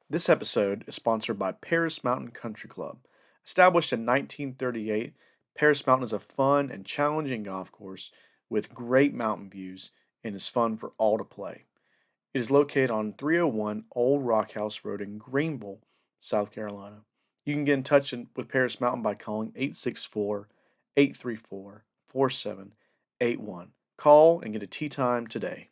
This episode is sponsored by Paris Mountain Country Club. Established in 1938, Paris Mountain is a fun and challenging golf course with great mountain views and is fun for all to play. It is located on 301 Old Rock House Road in Greenville, South Carolina. You can get in touch with Paris Mountain by calling 864-834-4781. Call and get a tee time today.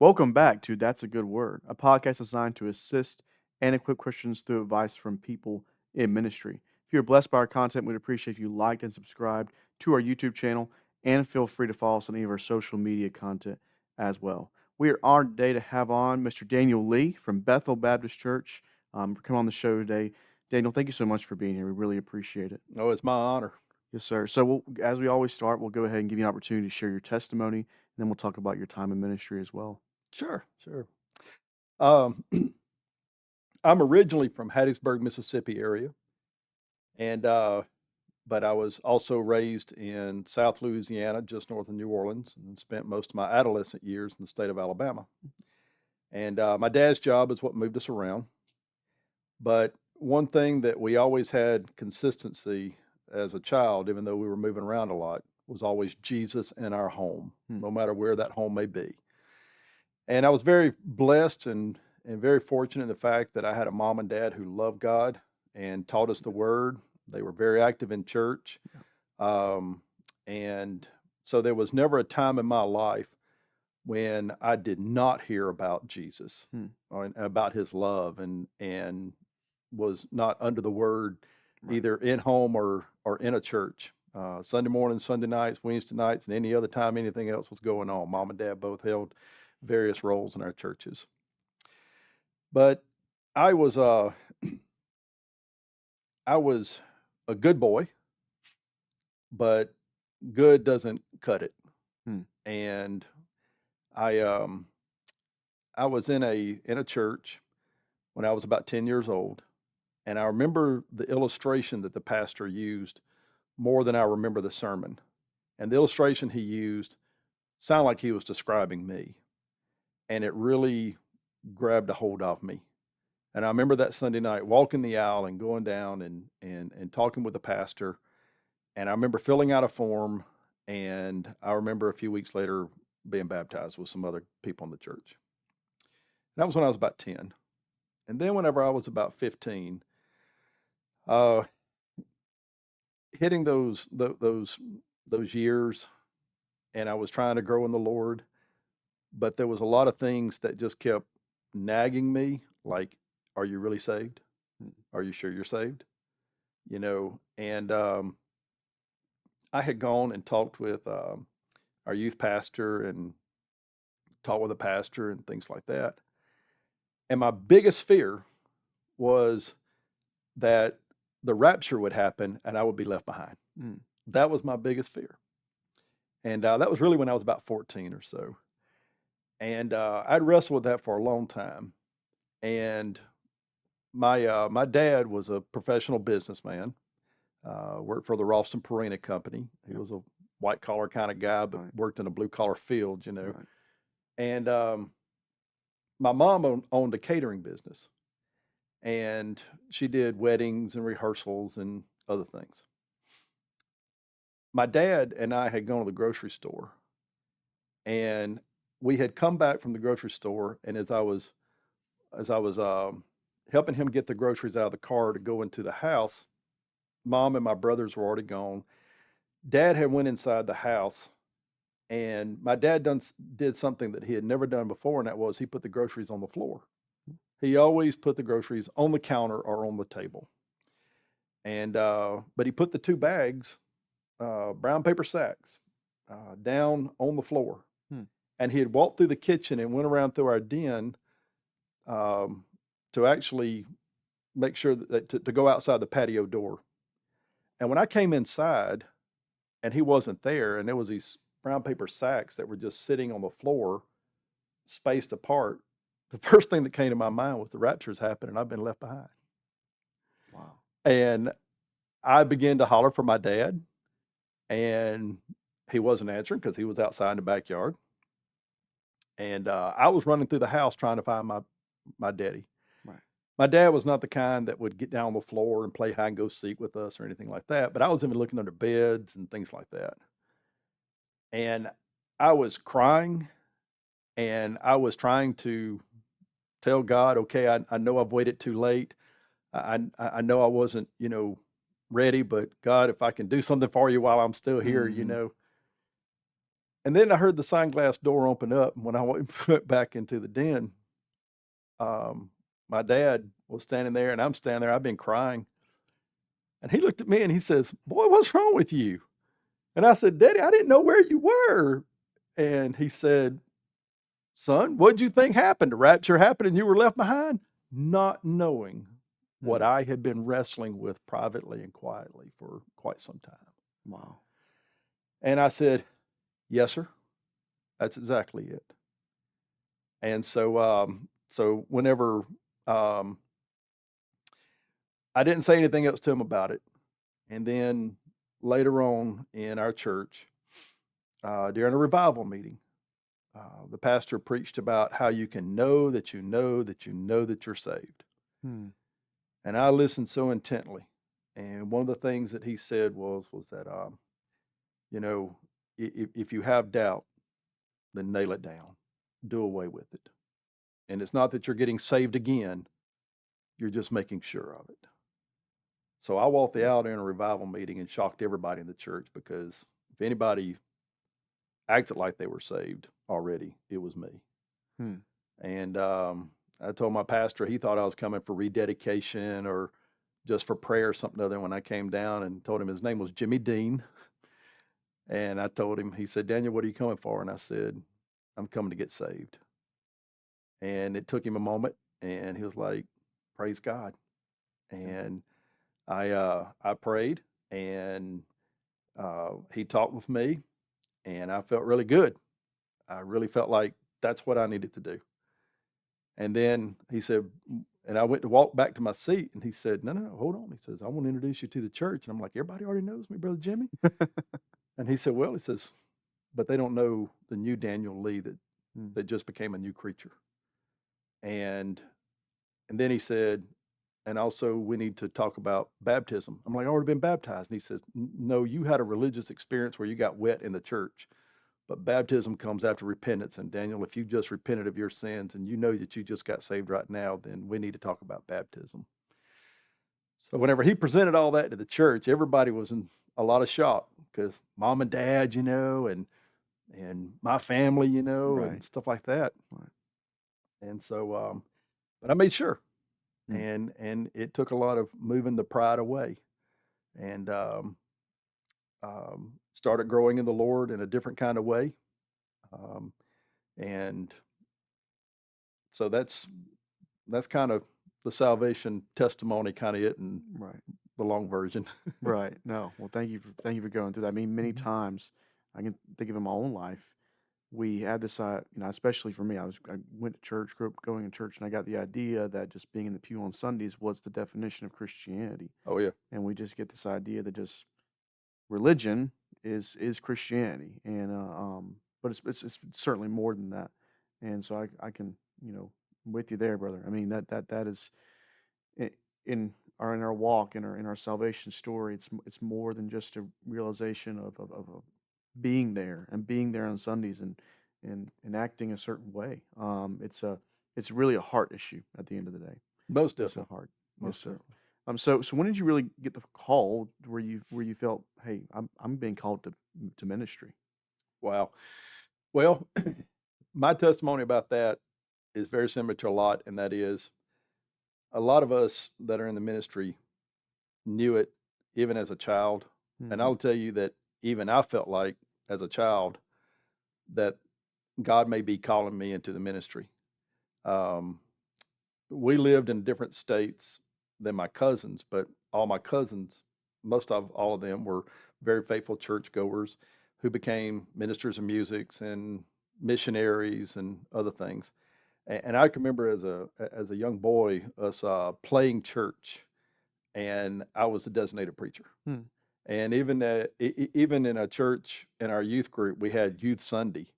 Welcome back to That's a Good Word, a podcast designed to assist and equip Christians through advice from people in ministry. If you're blessed by our content, we'd appreciate if you liked and subscribed to our YouTube channel, and feel free to follow us on any of our social media content as well. We are honored today to have on Mr. Daniel Lee from Bethel Baptist Church for coming on the show today. Daniel, thank you so much for being here. We really appreciate it. Oh, it's my honor. Yes, sir. So as we always start, we'll go ahead and give you an opportunity to share your testimony, and then we'll talk about your time in ministry as well. Sure. I'm originally from Hattiesburg, Mississippi area, and but I was also raised in South Louisiana, just north of New Orleans, and spent most of my adolescent years in the state of Alabama. And my dad's job is what moved us around. But one thing that we always had consistency as a child, even though we were moving around a lot, was always Jesus in our home, no matter where that home may be. And I was very blessed and very fortunate in the fact that I had a mom and dad who loved God and taught us the Word. They were very active in church. And so there was never a time in my life when I did not hear about Jesus or about His love and was not under the Word, either in home or in a church. Sunday mornings, Sunday nights, Wednesday nights, and any other time anything else was going on. Mom and dad both held various roles in our churches. But I was a good boy, but good doesn't cut it. And I was in a church when I was about 10 years old, and I remember the illustration that the pastor used more than I remember the sermon. And the illustration he used sounded like he was describing me. And it really grabbed a hold of me. And I remember that Sunday night walking the aisle and going down and talking with the pastor. And I remember filling out a form. And I remember a few weeks later being baptized with some other people in the church. And that was when I was about 10. And then whenever I was about 15, hitting those years, and I was trying to grow in the Lord, but there was a lot of things that just kept nagging me, like, are you really saved? Are you sure you're saved? And I had gone and talked with our youth pastor and talked with a pastor and things like that. And my biggest fear was that the rapture would happen and I would be left behind. That was my biggest fear. And that was really when I was about 14 or so. And I'd wrestled with that for a long time. And my dad was a professional businessman, worked for the Ralston Perina Company. He was a white-collar kind of guy, but worked in a blue-collar field, Right. And my mom owned a catering business. And she did weddings and rehearsals and other things. My dad and I had gone to the grocery store, and we had come back from the grocery store, and as I was helping him get the groceries out of the car to go into the house, Mom and my brothers were already gone. Dad had went inside the house, and my dad did something that he had never done before, and that was he put the groceries on the floor. He always put the groceries on the counter or on the table. And but he put the two bags, brown paper sacks, down on the floor. And he had walked through the kitchen and went around through our den to actually make sure that to go outside the patio door. And when I came inside and he wasn't there, and there was these brown paper sacks that were just sitting on the floor, spaced apart, the first thing that came to my mind was the rapture's happened and I've been left behind. Wow. And I began to holler for my dad, and he wasn't answering because he was outside in the backyard. And I was running through the house trying to find my daddy. Right. My dad was not the kind that would get down on the floor and play hide and go seek with us or anything like that, but I was even looking under beds and things like that. And I was crying, and I was trying to tell God, okay, I know I've waited too late. I know I wasn't, ready, but God, if I can do something for you while I'm still here, And then I heard the sign glass door open up, and when I went back into the den, my dad was standing there, and I'm standing there. I've been crying. And he looked at me and he says, "Boy, what's wrong with you?" And I said, "Daddy, I didn't know where you were." And he said, "Son, what'd you think happened? The rapture happened and you were left behind?" Not knowing what I had been wrestling with privately and quietly for quite some time. Wow. And I said, "Yes, sir. That's exactly it." And so whenever I didn't say anything else to him about it. And then later on in our church, during a revival meeting, the pastor preached about how you can know that you know that you know that you're saved. Hmm. And I listened so intently. And one of the things that he said was that, if you have doubt, then nail it down, do away with it. And it's not that you're getting saved again, you're just making sure of it. So I walked out in a revival meeting and shocked everybody in the church, because if anybody acted like they were saved already, it was me. Hmm. And I told my pastor, he thought I was coming for rededication or just for prayer or something other. When I came down and told him his name was Jimmy Dean. And I told him, he said, "Daniel, what are you coming for?" And I said, "I'm coming to get saved." And it took him a moment, and he was like, "Praise God." And I prayed, and he talked with me, and I felt really good. I really felt like that's what I needed to do. And then he said, and I went to walk back to my seat, and he said, no, hold on. He says, "I want to introduce you to the church." And I'm like, "Everybody already knows me, Brother Jimmy." And he said, "Well," he says, "but they don't know the new Daniel Lee that just became a new creature." And then he said, "And also we need to talk about baptism." I'm like, "I've already been baptized." And he says, "No, you had a religious experience where you got wet in the church. But baptism comes after repentance. And Daniel, if you just repented of your sins and you know that you just got saved right now, then we need to talk about baptism." So whenever he presented all that to the church, everybody was in a lot of shock, because mom and dad, and my family, Right. and stuff like that. Right. And so, but I made sure. Hmm. And it took a lot of moving the pride away, and started growing in the Lord in a different kind of way. And so that's kind of the salvation testimony, kind of it, and Right. the long version. Right. No. Well, thank you for going through that. I mean, many times I can think of in my own life, we had this, especially for me, I went to church, grew up going to church, and I got the idea that just being in the pew on Sundays was the definition of Christianity. Oh yeah. And we just get this idea that just religion is Christianity, and but it's certainly more than that. And so I can, with you there, brother. I mean, that is in our walk, in our salvation story. It's more than just a realization of being there, and being there on Sundays, and acting a certain way. It's really a heart issue at the end of the day. Most It's a definitely. heart. Yes, Most sir. definitely. So when did you really get the call where you felt, hey, I'm being called to ministry? Wow. Well, my testimony about that is very similar to a lot, and that is, a lot of us that are in the ministry knew it even as a child. And Mhm. I'll tell you that even I felt like as a child that God may be calling me into the ministry. Um, we lived in different states than my cousins, but all my cousins, most of all of them, were very faithful churchgoers who became ministers of music and missionaries and other things. And I can remember as a young boy us playing church, and I was a designated preacher. Hmm. And even in a church in our youth group, we had Youth Sunday,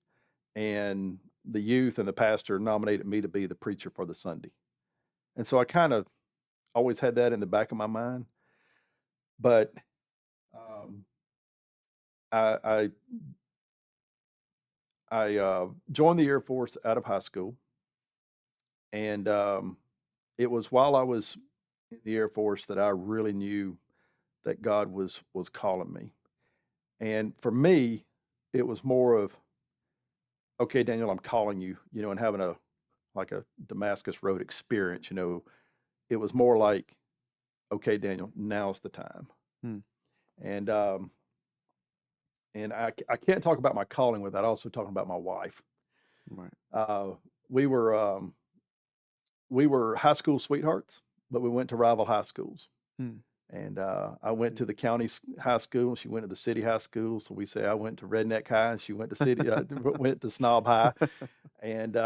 and the youth and the pastor nominated me to be the preacher for the Sunday. And so I kind of always had that in the back of my mind. But um, I joined the Air Force out of high school, and it was while I was in the Air Force that I really knew that God was calling me. And for me, it was more of, okay, Daniel, I'm calling you, and having a Damascus Road experience. It was more like, okay, Daniel, now's the time. Hmm. And I can't talk about my calling without also talking about my wife. Right. We were high school sweethearts, but we went to rival high schools. Hmm. And I went to the county high school. She went to the city high school. So we say I went to Redneck High, and she went to city went to Snob High. And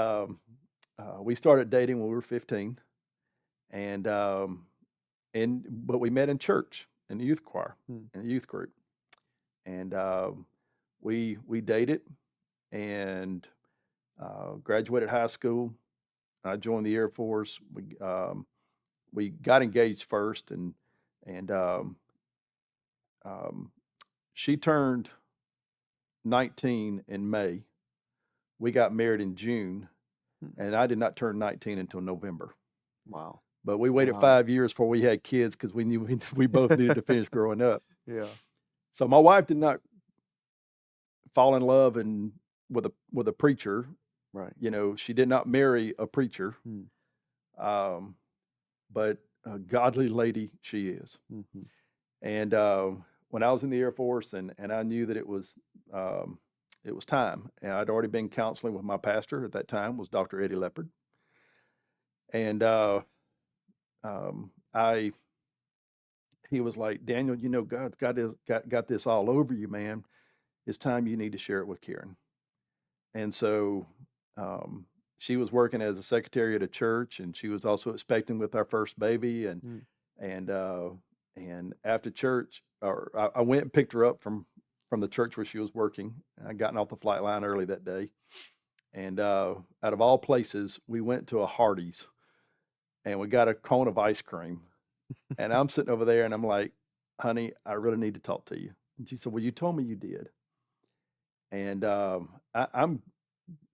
we started dating when we were 15. And but we met in church in the youth choir, in the youth group. And we dated and graduated high school. I joined the Air Force. We got engaged first, and she turned 19 in May. We got married in June, and I did not turn 19 until November. Wow. But we waited 5 years before we had kids because we knew we both needed to finish growing up. Yeah. So my wife did not fall in love with a preacher. Right. She did not marry a preacher. But a godly lady she is. Mm-hmm. And when I was in the Air Force, and I knew that it was time, and I'd already been counseling with my pastor at that time, was Dr. Eddie Leopard. And he was like, Daniel, God's got this all over you, man. It's time you need to share it with Karen. And so she was working as a secretary at a church, and she was also expecting with our first baby. And after church, I went and picked her up from the church where she was working. I gotten off the flight line early that day. And out of all places, we went to a Hardee's, and we got a cone of ice cream. And I'm sitting over there, and I'm like, honey, I really need to talk to you. And she said, well, you told me you did. And I'm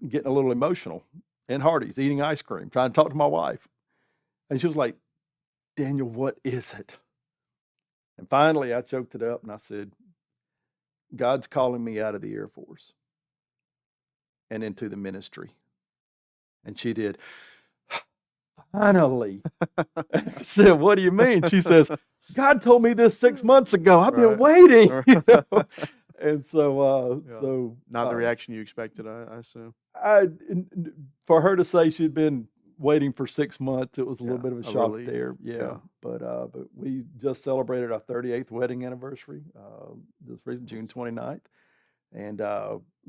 getting a little emotional in Hardee's, eating ice cream, trying to talk to my wife. And she was like, Daniel, what is it? And finally, I choked it up, and I said, God's calling me out of the Air Force and into the ministry. And she did, finally. I said, what do you mean? She says, God told me this 6 months ago. I've been waiting. And so not the reaction you expected, I assume. For her to say she'd been waiting for 6 months, it was a little bit of a shock relief. there. Yeah. But we just celebrated our 38th wedding anniversary, this June 29th, and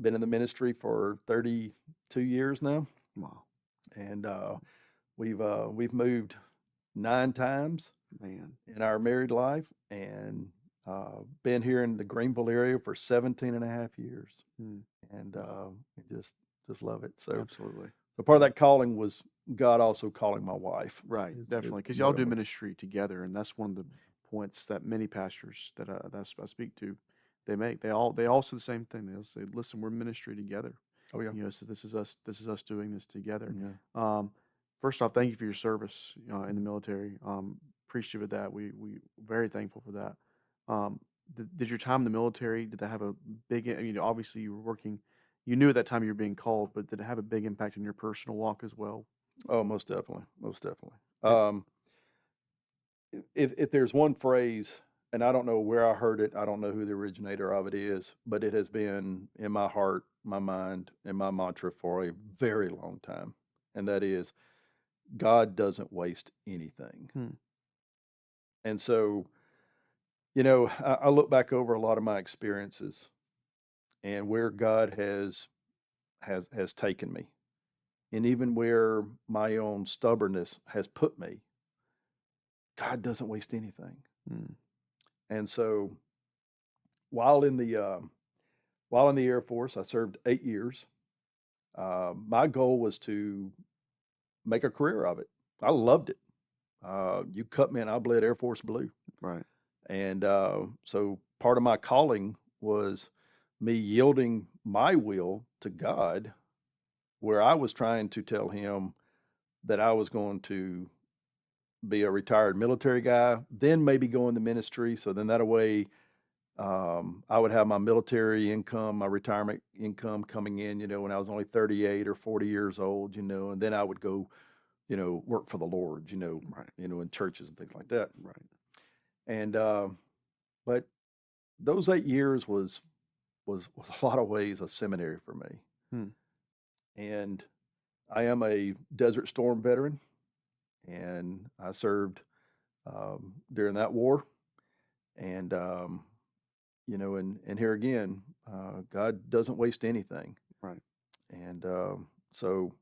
been in the ministry for 32 years now. Wow. And we've moved 9 times, man, in our married life, and been here in the Greenville area for 17 and a half years. And just love it. So absolutely. So part of that calling was God also calling my wife. Right, definitely, because y'all do ministry together, and that's one of the points that many pastors that I speak to, they make. They all say the same thing. They'll say, "Listen, we're ministry together." Oh yeah. So this is us. This is us doing this together. Yeah. First off, thank you for your service in the military. Appreciative of that. We very thankful for that. Did your time in the military, did that have a big? Obviously you were working. You knew at that time you were being called, but did it have a big impact in your personal walk as well? Oh, most definitely. If there's one phrase, and I don't know where I heard it, I don't know who the originator of it is, but it has been in my heart, my mind, and my mantra for a very long time, and that is, God doesn't waste anything. And so, I look back over a lot of my experiences and where God has taken me, and even where my own stubbornness has put me. God doesn't waste anything. And so, while in the Air Force, I served 8 years. My goal was to make a career of it. I loved it. You cut me and I bled Air Force blue. Right. And so part of my calling was me yielding my will to God, where I was trying to tell him that I was going to be a retired military guy, then maybe go in the ministry. So then that way, I would have my military income, my retirement income coming in, when I was only 38 or 40 years old, and then I would go, work for the Lord, Right. in churches and things like that. Right. And, but those 8 years was a lot of ways a seminary for me. Hmm. And I am a Desert Storm veteran, and I served during that war. And, and here again, God doesn't waste anything. Right. And so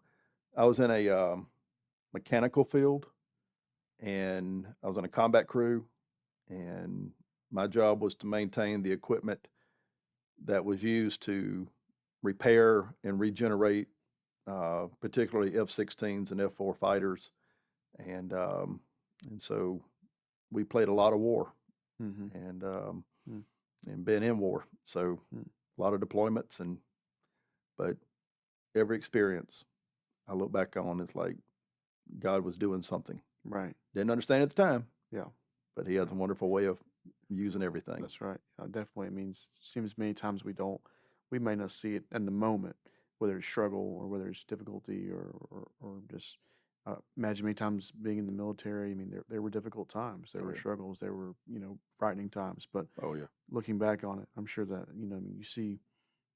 I was in a mechanical field, and I was on a combat crew, and my job was to maintain the equipment that was used to repair and regenerate, particularly F-16s and F-4 fighters, and so we played a lot of war, Mm-hmm. and been in war, so a lot of deployments, but every experience I look back on is like God was doing something. Right. Didn't understand at the time. Yeah. But he has a wonderful way of using everything. That's right. Definitely. It seems many times we may not see it in the moment, whether it's struggle or whether it's difficulty or just imagine many times being in the military. I mean, there were difficult times, there were struggles, there were, frightening times. But looking back on it, I'm sure that, you see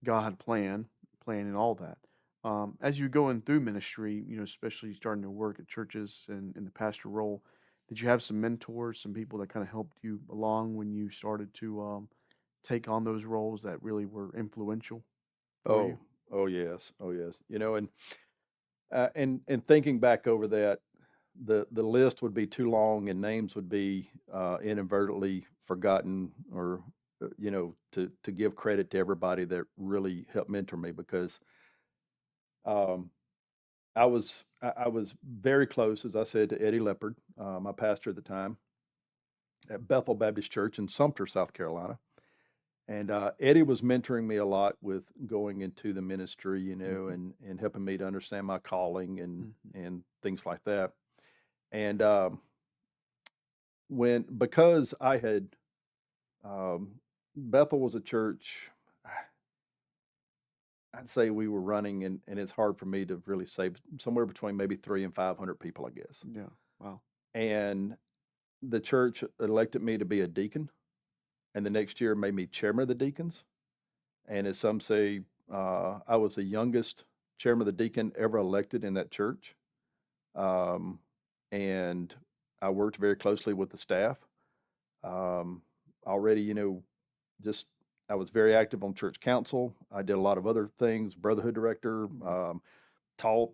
God had plan in all that. As you going through ministry, especially starting to work at churches and in the pastor role, did you have some mentors, some people that kind of helped you along when you started to take on those roles that really were influential for you? Oh yes, and thinking back over that, the list would be too long, and names would be inadvertently forgotten, or to give credit to everybody that really helped mentor me, because I was very close, as I said, to Eddie Leopard, my pastor at the time, at Bethel Baptist Church in Sumter, South Carolina. And Eddie was mentoring me a lot with going into the ministry, and helping me to understand my calling and things like that. And because I had, Bethel was a church, I'd say we were running, and it's hard for me to really say, somewhere between maybe 300 and 500 people, I guess. Yeah. Wow. And the church elected me to be a deacon, and the next year made me chairman of the deacons. And as some say, I was the youngest chairman of the deacon ever elected in that church. And I worked very closely with the staff. Already, just I was very active on church council. I did a lot of other things, brotherhood director, taught,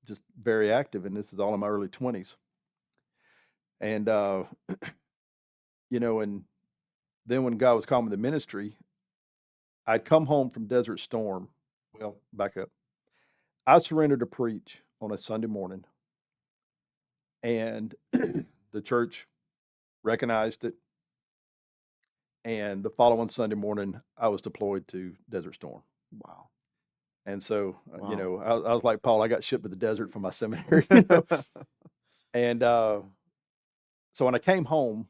just very active. And this is all in my early 20s. And, and then when God was calling me to ministry, I'd come home from Desert Storm. Well, back up. I surrendered to preach on a Sunday morning, and the church recognized it. And the following Sunday morning, I was deployed to Desert Storm. Wow. And so, Wow. I was like Paul. I got shipped to the desert from my seminary. And so when I came home,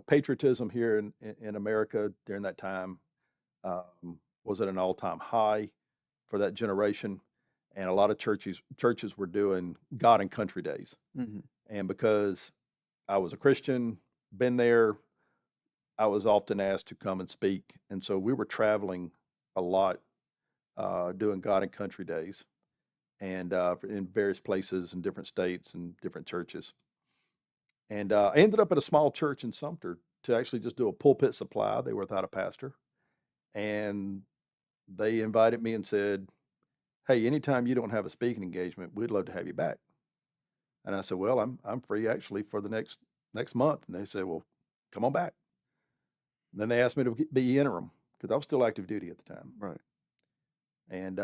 patriotism here in America during that time was at an all-time high for that generation, and a lot of churches were doing God and Country Days. Mm-hmm. And because I was a Christian, been there, I was often asked to come and speak, and so we were traveling a lot, doing God and Country Days, and in various places in different states and different churches. And I ended up at a small church in Sumter to actually just do a pulpit supply. They were without a pastor, and they invited me and said, "Hey, anytime you don't have a speaking engagement, we'd love to have you back." And I said, "Well, I'm free actually for the next month." And they said, "Well, come on back." And then they asked me to be interim, because I was still active duty at the time. Right. And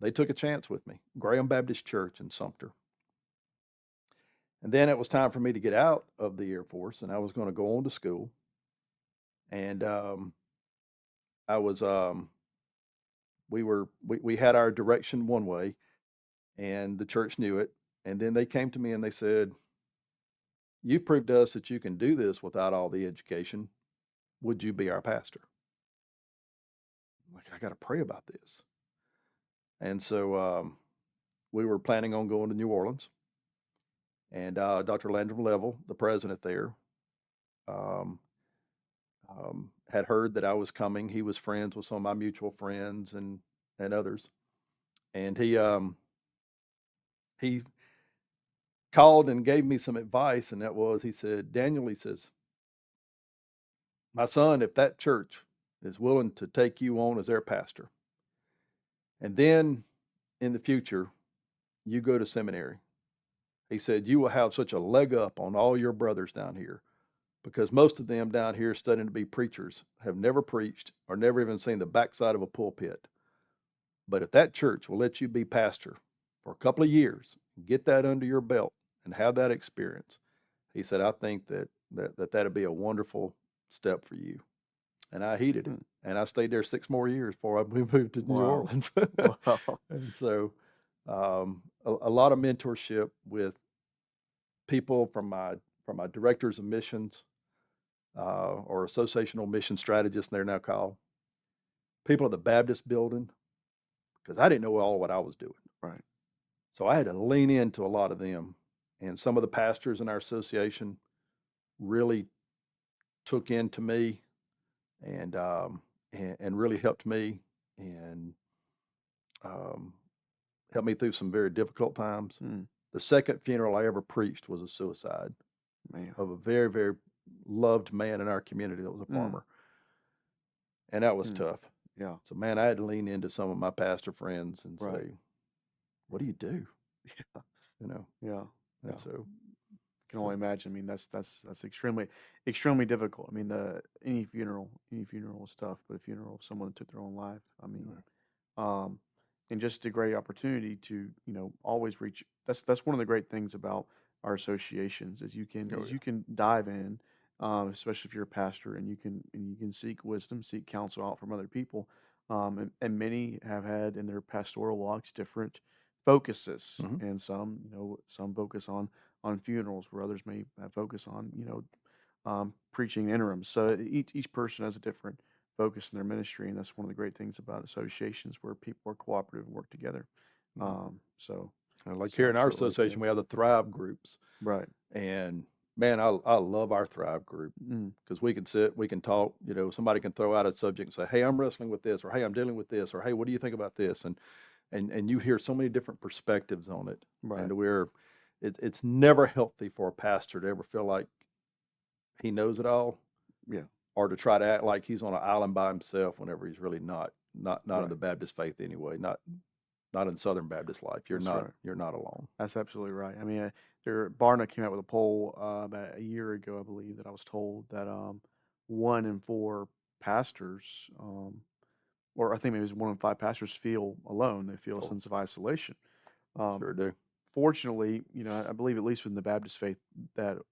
they took a chance with me, Graham Baptist Church in Sumter. And then it was time for me to get out of the Air Force, and I was going to go on to school. And I was we had our direction one way, and the church knew it. And then they came to me and they said, "You've proved to us that you can do this without all the education. Would you be our pastor?" I'm like, I got to pray about this. And so we were planning on going to New Orleans. And Dr. Landrum Level, the president there, had heard that I was coming. He was friends with some of my mutual friends and others. And he called and gave me some advice, and that was, he said, "Daniel," he says, "my son, if that church is willing to take you on as their pastor, and then in the future you go to seminary," he said, "you will have such a leg up on all your brothers down here, because most of them down here studying to be preachers have never preached or never even seen the backside of a pulpit. But if that church will let you be pastor for a couple of years, get that under your belt and have that experience," he said, "I think that'd be a wonderful step for you." And I heeded it. And I stayed there 6 more years before we moved to New Orleans. Wow. And so a lot of mentorship with people from my directors of missions, or associational mission strategists, they're now called, people at the Baptist building, because I didn't know all what I was doing. Right. So I had to lean into a lot of them. And some of the pastors in our association really took into me and really helped me and helped me through some very difficult times. The second funeral I ever preached was a suicide of a very, very loved man in our community that was a farmer. And that was tough. Yeah. So, man, I had to lean into some of my pastor friends and Right. say, "What do you do?" Yeah. You know? Yeah. And so, Can only imagine. I mean, that's extremely difficult. I mean, any funeral is tough, but a funeral of someone that took their own life, I mean, and just a great opportunity to, always reach. That's one of the great things about our associations is you can dive in, especially if you're a pastor, and you can seek wisdom, seek counsel out from other people, and many have had in their pastoral walks different focuses, and some focus on funerals, where others may focus on preaching interims. So each person has a different focus in their ministry, and that's one of the great things about associations, where people are cooperative and work together. Like here in our association, we have the Thrive groups, right? And man, I love our Thrive group, because we can sit, we can talk. Somebody can throw out a subject and say, "Hey, I'm wrestling with this," or "Hey, I'm dealing with this," or "Hey, what do you think about this?" And you hear so many different perspectives on it, Right. And it's never healthy for a pastor to ever feel like he knows it all, or to try to act like he's on an island by himself whenever he's really not in the Baptist faith anyway, not in Southern Baptist life. You're not alone. That's absolutely right. I mean, Barna came out with a poll about a year ago, I believe, that I was told that 1 in 4 pastors, or I think maybe it was 1 in 5 pastors, feel alone. They feel a sense of isolation. Sure do. Fortunately, I believe at least within the Baptist faith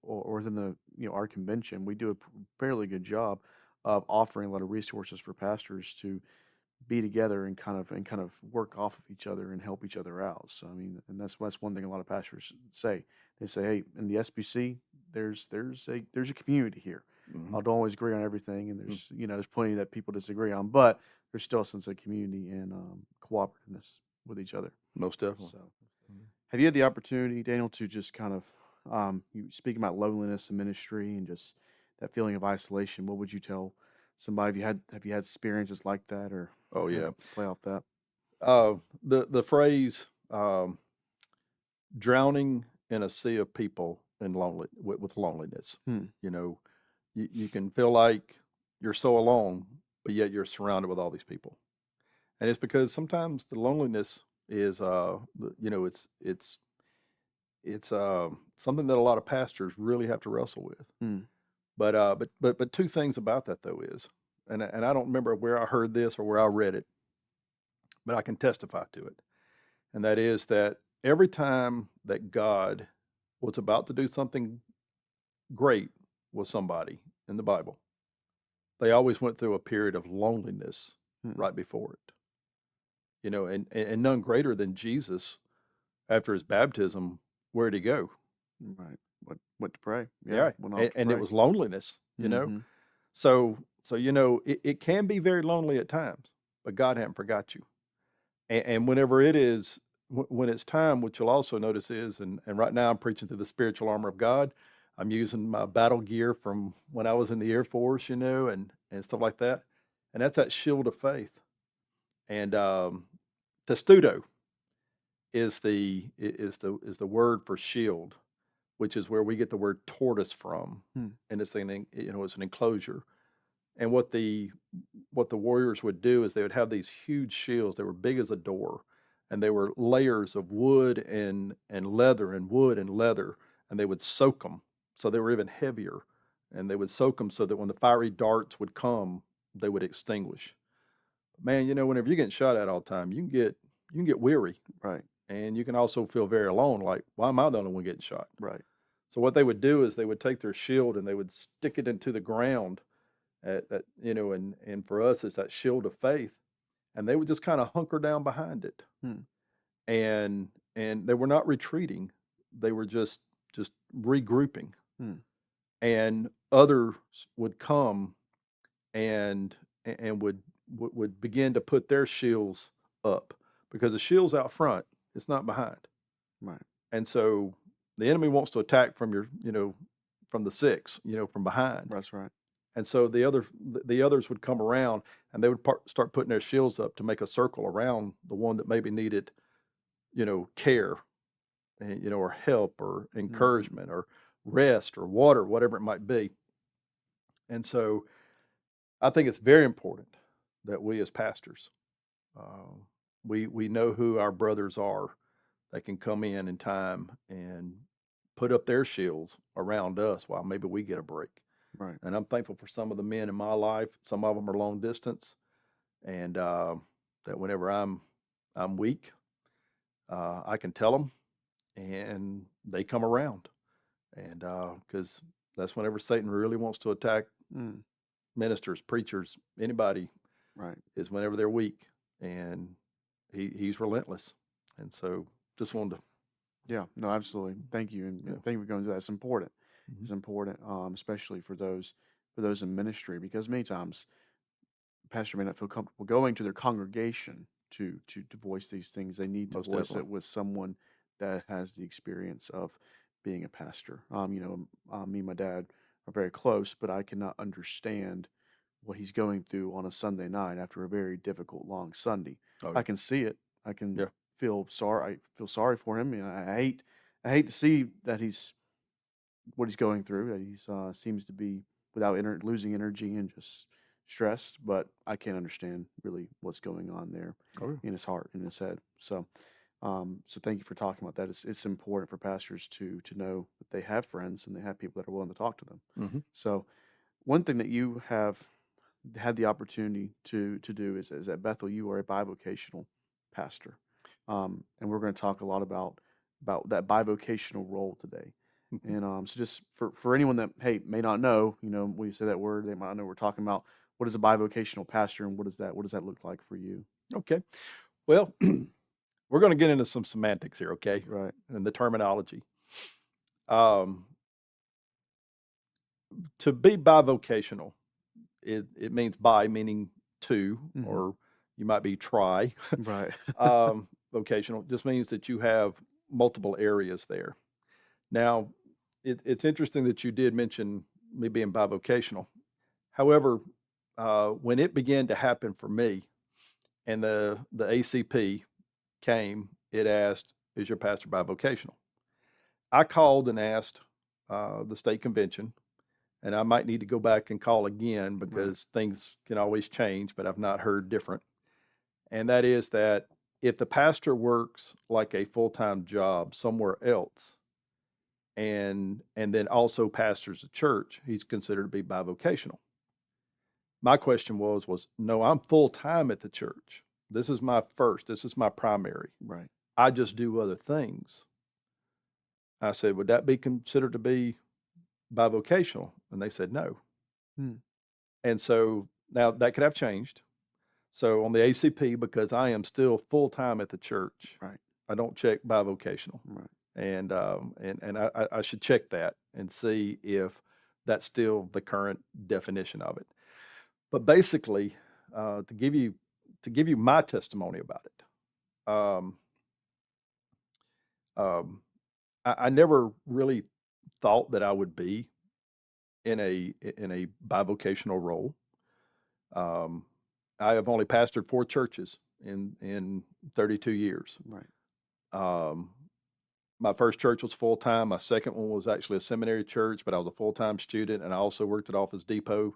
or within the our convention, we do a fairly good job of offering a lot of resources for pastors to be together and kind of work off of each other and help each other out. So I mean, and that's one thing a lot of pastors say. They say, "Hey, in the SBC, there's a community here. I don't always agree on everything, and there's plenty that people disagree on, but there's still a sense of community and cooperativeness with each other." Most definitely. So, have you had the opportunity, Daniel, to just kind of you speaking about loneliness in ministry and just that feeling of isolation? What would you tell somebody? Have you had experiences like that, or play off that? The phrase "drowning in a sea of people and with loneliness." You can feel like you're so alone, but yet you're surrounded with all these people, and it's because sometimes the loneliness is it's something that a lot of pastors really have to wrestle with. But 2 things about that though is, and I don't remember where I heard this or where I read it, but I can testify to it, and that is that every time that God was about to do something great with somebody in the Bible, they always went through a period of loneliness right before it. You know, and none greater than Jesus after his baptism. Where'd he go? Right. Went to pray. Yeah. Went off to And it pray. was loneliness, you know? So, you know, it can be very lonely at times, but God hadn't forgot you. And whenever it is, when it's time, what you'll also notice is, and right now I'm preaching through the spiritual armor of God. I'm using my battle gear from when I was in the Air Force, you know, and stuff like that. And that's that shield of faith. And testudo is the word for shield, which is where we get the word tortoise from, and it's it's an enclosure. And what the warriors would do is they would have these huge shields. They were big as a door, and they were layers of wood and leather and wood and leather, and they would soak them, so they were even heavier, and they would soak them so that when the fiery darts would come, they would extinguish. Man, you know, whenever you're getting shot at all the time, you can get weary, Right. and you can also feel very alone. Like, why am I the only one getting shot? Right. So what they would do is they would take their shield and they would stick it into the ground, you know, and for us it's that shield of faith, and they would just kind of hunker down behind it, and they were not retreating, they were just regrouping, and others would come and would begin to put their shields up, because the shield's out front, it's not behind. Right. And so the enemy wants to attack from from the six, from behind. That's right. And so the others would come around, and they would start putting their shields up to make a circle around the one that maybe needed, care, and, or help or encouragement or rest or water, whatever it might be. And so I think it's very important that we as pastors, we know who our brothers are that can come in time and put up their shields around us while maybe we get a break. Right. And I'm thankful for some of the men in my life. Some of them are long distance, and that whenever I'm weak, I can tell them, and they come around. And because that's whenever Satan really wants to attack ministers, preachers, anybody, right, is whenever they're weak, and he's relentless. And so just wanted to. Yeah, no, absolutely. Thank you, and thank you for going through that. It's important. It's important, especially for those in ministry, because many times pastor may not feel comfortable going to their congregation to voice these things. They need to Most voice definitely. it with someone that has the experience of being a pastor. Me and my dad are very close, but I cannot understand what he's going through on a Sunday night after a very difficult long Sunday. Oh, yeah. I can see it. I can Yeah. feel sorry. I feel sorry for him. And I hate to see that he's what he's going through. That he's seems to be without losing energy and just stressed. But I can't understand really what's going on there in his heart, in his head. So, so thank you for talking about that. It's important for pastors to know that they have friends and they have people that are willing to talk to them. So, one thing that you have had the opportunity to do is at Bethel, you are a bivocational pastor, and we're going to talk a lot about that bivocational role today. And so just for anyone that may not know, when you say that word, they might not know what we're talking about. What is a bivocational pastor, and what does that look like for you? Okay, well, we're going to get into some semantics here, okay? Right. And the terminology. To be bivocational, it means bi meaning two, or you might be tri. Right. Vocational just means that you have multiple areas there. Now, it's interesting that you did mention me being bivocational. However, when it began to happen for me, and the ACP came, it asked, "Is your pastor bivocational?" I called and asked the state convention, and I might need to go back and call again because things can always change, but I've not heard different. And that is that if the pastor works like a full-time job somewhere else, and then also pastors a church, he's considered to be bivocational. My question was, no, I'm full-time at the church. This is my primary. Right. I just do other things. I said, would that be considered to be bivocational? And they said no. Hmm. And so now that could have changed. So on the ACP, because I am still full-time at the church, Right. I don't check bivocational. Right. And I should check that and see if that's still the current definition of it. But basically, to give you my testimony about it, I never really thought that I would be in a bivocational role. I have only pastored 4 churches in 32 years. Right. My first church was full-time. My second one was actually a seminary church, but I was a full-time student, and I also worked at Office Depot.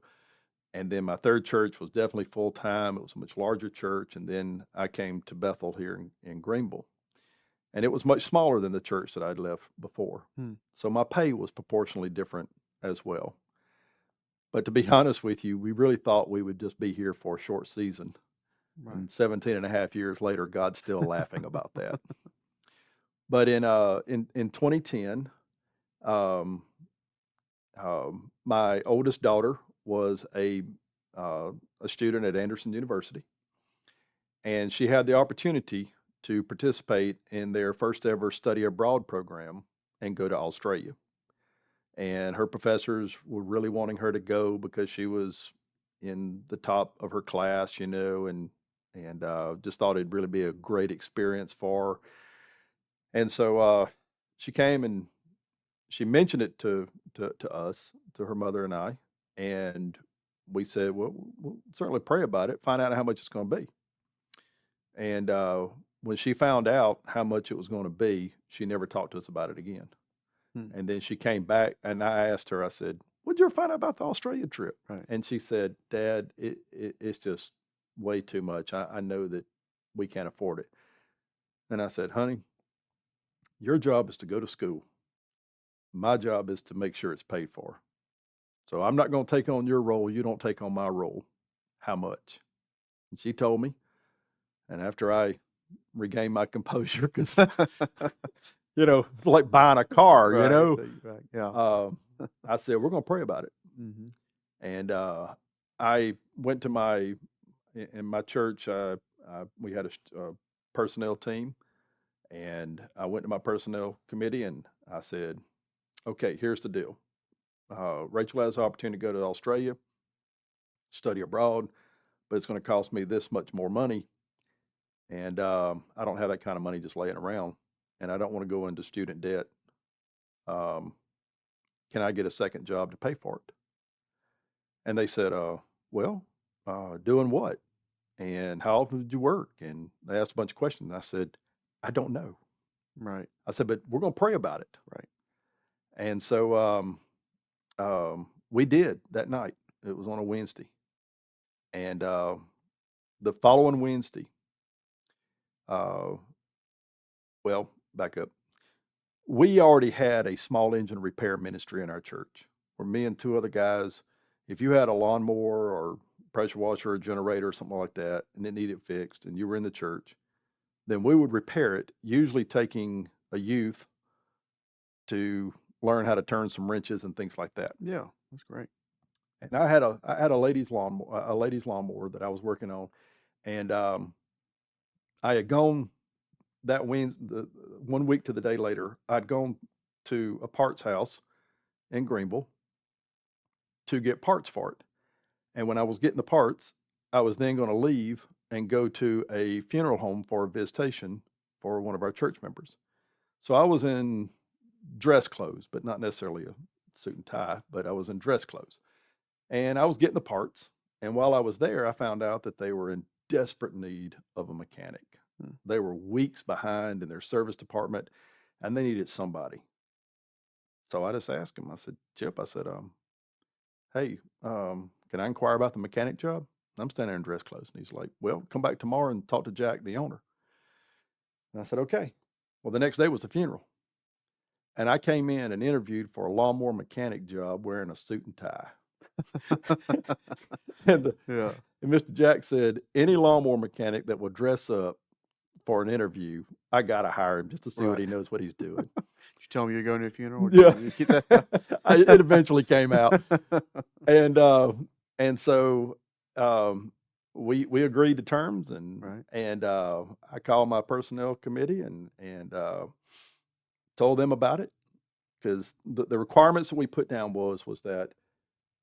And then my third church was definitely full-time. It was a much larger church, and then I came to Bethel here in Greenville. And it was much smaller than the church that I'd left before. So my pay was proportionally different as well. But to be honest with you, we really thought we would just be here for a short season. Right. And 17 and a half years later, God's still laughing about that. But in 2010, my oldest daughter was a student at Anderson University, and she had the opportunity to participate in their first ever study abroad program and go to Australia. And her professors were really wanting her to go because she was in the top of her class, and just thought it'd really be a great experience for her. And so she came and she mentioned it to us, to her mother and I, and we said, well, we'll certainly pray about it, find out how much it's going to be. And when she found out how much it was going to be, she never talked to us about it again. And then she came back, and I asked her, I said, what'd you ever find out about the Australia trip? Right. And she said, Dad, it's just way too much. I know that we can't afford it. And I said, honey, your job is to go to school. My job is to make sure it's paid for. So I'm not going to take on your role. You don't take on my role. How much? And she told me. And after I regained my composure, because, like buying a car, Right. Yeah. I said, we're going to pray about it. Mm-hmm. And I went to in my church, we had a personnel team. And I went to my personnel committee and I said, okay, here's the deal. Rachel has the opportunity to go to Australia, study abroad, but it's going to cost me this much more money. And I don't have that kind of money just laying around, and I don't want to go into student debt. Can I get a second job to pay for it? And they said, well, doing what? And how often did you work? And they asked a bunch of questions. I said, I don't know. Right. I said, but we're going to pray about it. Right. And so we did that night. It was on a Wednesday. And the following Wednesday, back up. We already had a small engine repair ministry in our church where me and 2 other guys, if you had a lawnmower or pressure washer or generator or something like that and it needed fixed and you were in the church, then we would repair it, usually taking a youth to learn how to turn some wrenches and things like that. Yeah, that's great. And I had a ladies lawnmower that I was working on, and I had gone that Wednesday, 1 week to the day later, I'd gone to a parts house in Greenville to get parts for it. And when I was getting the parts, I was then going to leave and go to a funeral home for a visitation for one of our church members. So I was in dress clothes, but not necessarily a suit and tie, but I was in dress clothes. And I was getting the parts. And while I was there, I found out that they were in desperate need of a mechanic. They were weeks behind in their service department, and they needed somebody. So I just asked him, I said, Chip, hey, can I inquire about the mechanic job? I'm standing there in dress clothes. And he's like, well, come back tomorrow and talk to Jack, the owner. And I said, okay. Well, the next day was the funeral. And I came in and interviewed for a lawnmower mechanic job wearing a suit and tie. And Mr. Jack said, any lawnmower mechanic that will dress up for an interview, I gotta hire him just to see what he knows what he's doing. Did you tell him you're going to a funeral? Or Yeah, did you keep that? it eventually came out, and so we agreed to terms, and I called my personnel committee and told them about it, because the requirements that we put down was that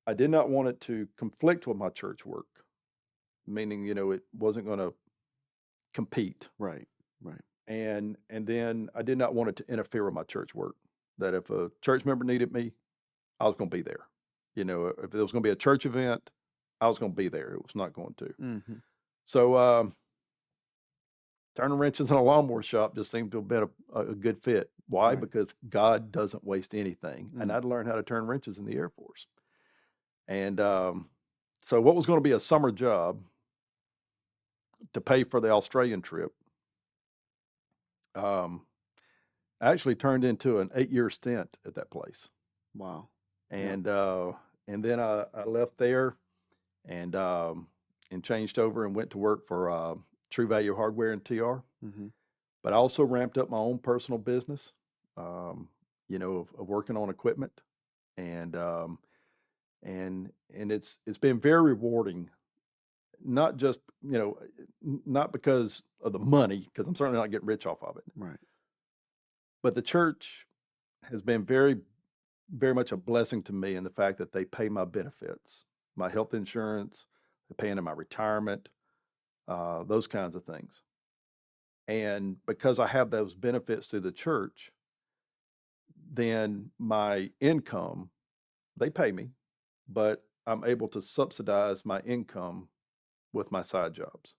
I did not want it to conflict with my church work, meaning, it wasn't going to compete. Right. And then I did not want it to interfere with my church work, that if a church member needed me, I was going to be there. If there was going to be a church event, I was going to be there. It was not going to. Mm-hmm. So turning wrenches in a lawnmower shop just seemed to have been a good fit. Why? Right. Because God doesn't waste anything. Mm. And I'd learned how to turn wrenches in the Air Force. And so what was going to be a summer job to pay for the Australian trip actually turned into an 8-year stint at that place. Wow. And then I left there and changed over and went to work for True Value Hardware and TR. Mm-hmm. But I also ramped up my own personal business, of working on equipment, and it's been very rewarding. Not just, not because of the money, because I'm certainly not getting rich off of it. Right. But the church has been very, very much a blessing to me in the fact that they pay my benefits, my health insurance, they pay into my retirement, those kinds of things. And because I have those benefits through the church, then my income, they pay me, but I'm able to subsidize my income with my side jobs.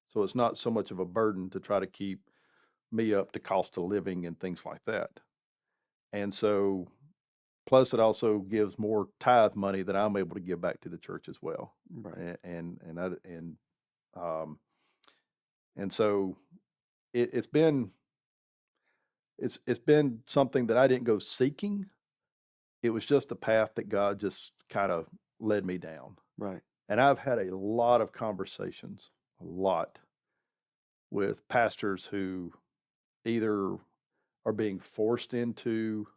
So it's not so much of a burden to try to keep me up to cost of living and things like that. And so, plus it also gives more tithe money that I'm able to give back to the church as well. Right. And so it's been something that I didn't go seeking. It was just a path that God just kind of led me down. Right. And I've had a lot of conversations, with pastors who either are being forced into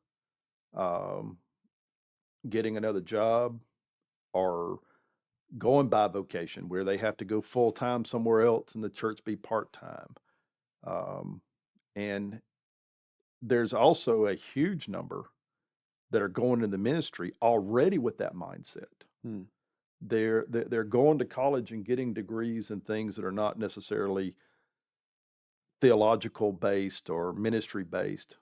getting another job or going by vocation, where they have to go full-time somewhere else and the church be part-time. And there's also a huge number that are going into the ministry already with that mindset. Hmm. They're going to college and getting degrees in things that are not necessarily theological based or ministry based,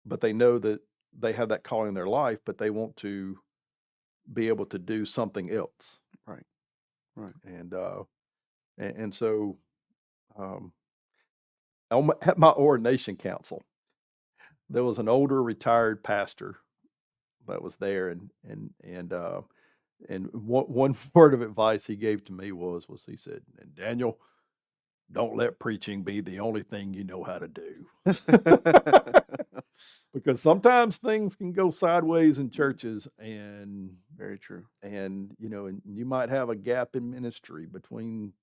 but they know that they have that calling in their life, but they want to be able to do something else. Right. And so at my ordination council, there was an older retired pastor that was there, and one word of advice he gave to me was he said, "And Daniel, don't let preaching be the only thing you know how to do." Because sometimes things can go sideways in churches, and very true. And and you might have a gap in ministry between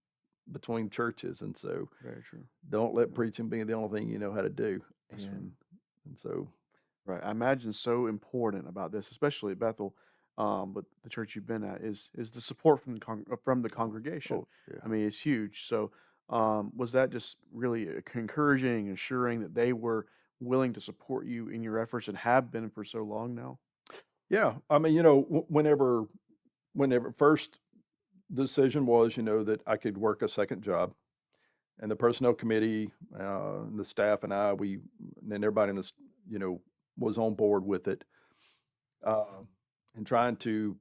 churches, and so very true. Don't let preaching be the only thing you know how to do. And so, right, I imagine so important about this, especially at Bethel, but the church you've been at is the support from the congregation. Oh, yeah. I mean, it's huge. So, was that just really encouraging, assuring that they were willing to support you in your efforts and have been for so long now? Yeah, I mean, whenever first decision was, that I could work a second job, and the personnel committee, and the staff and and everybody in this, was on board with it, and trying to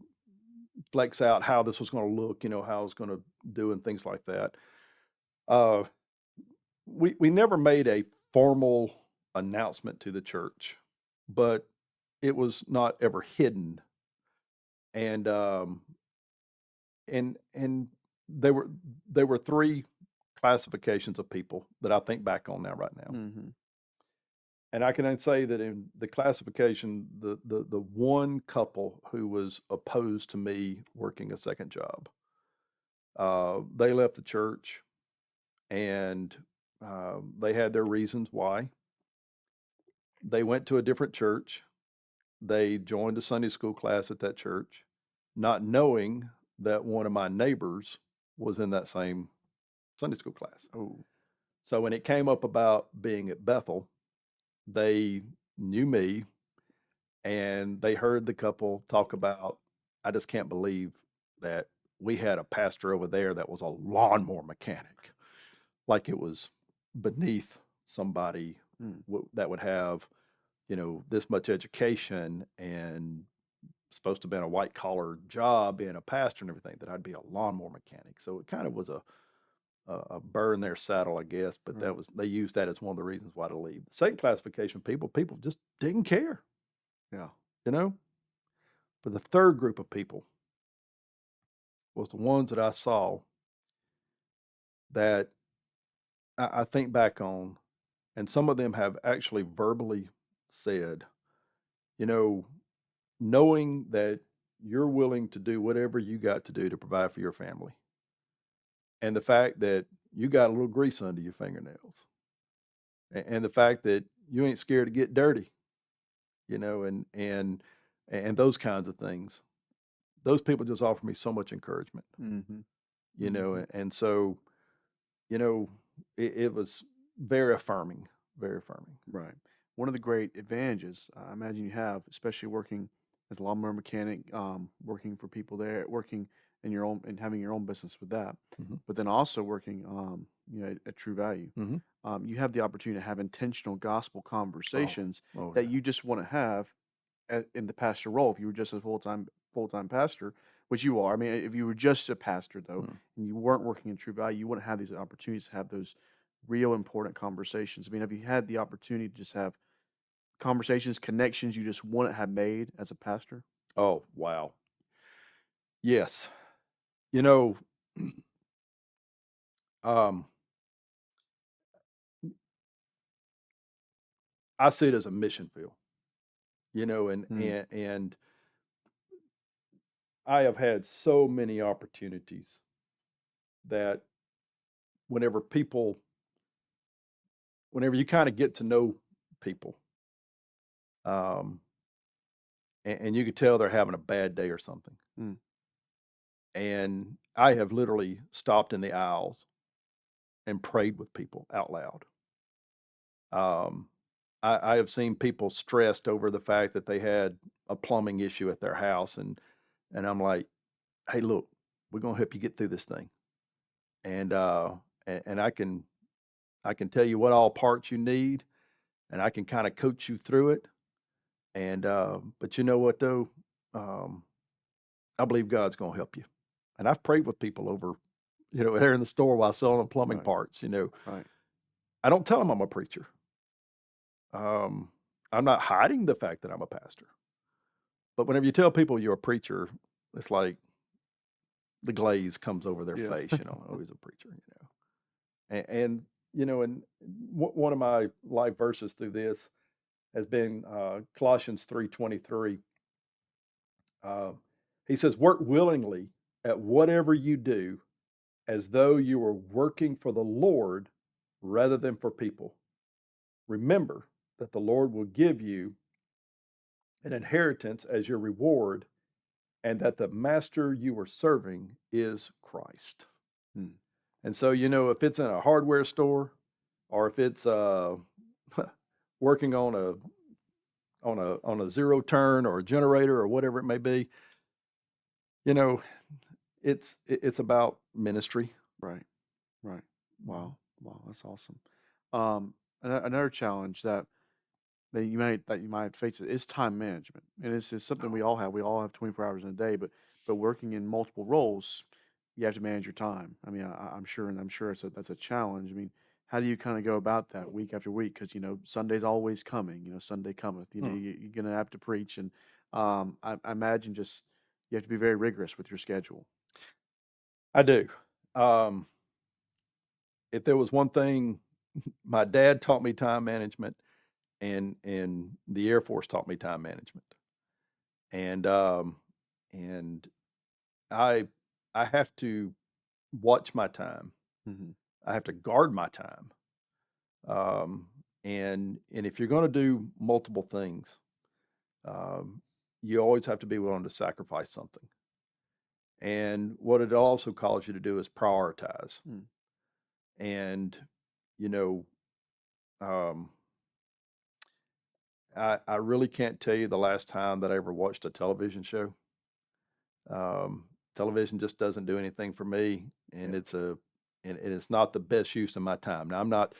flex out how this was going to look, how I was going to do and things like that. We never made a formal announcement to the church, but it was not ever hidden. And there were three classifications of people that I think back on right now. Mm-hmm. And I can say that in the classification, the one couple who was opposed to me working a second job, they left the church, and They had their reasons why. They went to a different church. They joined a Sunday school class at that church, not knowing that one of my neighbors was in that same Sunday school class. Oh, So when it came up about being at Bethel, they knew me and they heard the couple talk about, I just can't believe that we had a pastor over there that was a lawnmower mechanic. Like it was beneath somebody that would have, this much education and supposed to have been a white collar job, being a pastor and everything, that I'd be a lawnmower mechanic. So it kind of was a burr in their saddle, I guess. But they used that as one of the reasons why to leave. The second classification people just didn't care. yeah. But the third group of people was the ones that I saw that I think back on, and some of them have actually verbally said, knowing that you're willing to do whatever you got to do to provide for your family, and the fact that you got a little grease under your fingernails, and the fact that you ain't scared to get dirty, and those kinds of things. Those people just offer me so much encouragement, and so, it was very affirming, very affirming. Right. One of the great advantages I imagine you have, especially working as a lawnmower mechanic, working for people there, working in your own and having your own business with that, but then also working, at True Value. You have the opportunity to have intentional gospel conversations that yeah. you just want to have in the pastor role. If you were just a full-time pastor, which you are. I mean, if you were just a pastor though, and you weren't working in True Value, you wouldn't have these opportunities to have those real important conversations. I mean, have you had the opportunity to just have conversations, connections you just wouldn't have made as a pastor? Oh, wow. Yes. Um, I see it as a mission field, and I have had so many opportunities that whenever you kind of get to know people, and you could tell they're having a bad day or something. And I have literally stopped in the aisles and prayed with people out loud. I have seen people stressed over the fact that they had a plumbing issue at their house, and I'm like, hey, look, we're gonna help you get through this thing, and I can tell you what all parts you need, and I can kind of coach you through it. And but you know what though, I believe God's gonna help you. And I've prayed with people over, they're in the store while selling them plumbing parts. Right. I don't tell them I'm a preacher. I'm not hiding the fact that I'm a pastor. But whenever you tell people you're a preacher, it's like the glaze comes over their face, oh, he's a preacher, And one of my life verses through this has been Colossians 3:23. He says, work willingly at whatever you do as though you were working for the Lord rather than for people. Remember that the Lord will give you an inheritance as your reward, and that the master you are serving is Christ. And so, if it's in a hardware store, or if it's working on a zero turn or a generator or whatever it may be, it's about ministry. Right. Wow, that's awesome. Another challenge that you might face is time management, and it's something we all have. We all have 24 hours in a day, but working in multiple roles, you have to manage your time. I mean, I'm sure, and I'm sure that's a challenge. I mean, how do you kind of go about that week after week? Because Sunday's always coming. Sunday cometh. You're gonna have to preach, and I imagine just you have to be very rigorous with your schedule. I do. If there was one thing, my dad taught me time management, and the Air Force taught me time management, and I have to watch my time. I have to guard my time, And if you're going to do multiple things, you always have to be willing to sacrifice something. And what it also calls you to do is prioritize. Hmm. And, you know, um, I really can't tell you the last time that I ever watched a television show. Television just doesn't do anything for me, and Yeah. and it's not the best use of my time. Now, I'm not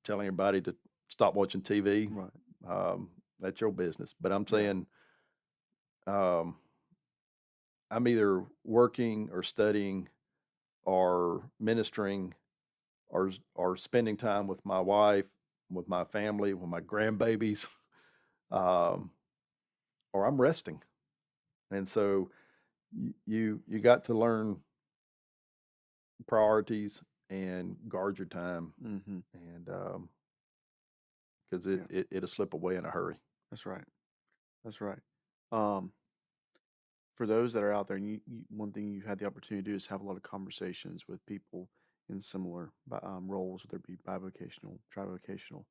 telling everybody to stop watching TV. Right. That's your business. But I'm Yeah. saying um, I'm either working or studying or ministering or spending time with my wife, with my family, with my grandbabies, um, or I'm resting. And so you got to learn priorities and guard your time, Mm-hmm. and because Yeah. it'll slip away in a hurry. That's right. That's right. Um, for those that are out there, and one thing you've had the opportunity to do is have a lot of conversations with people in similar roles, whether it be bivocational, trivocational.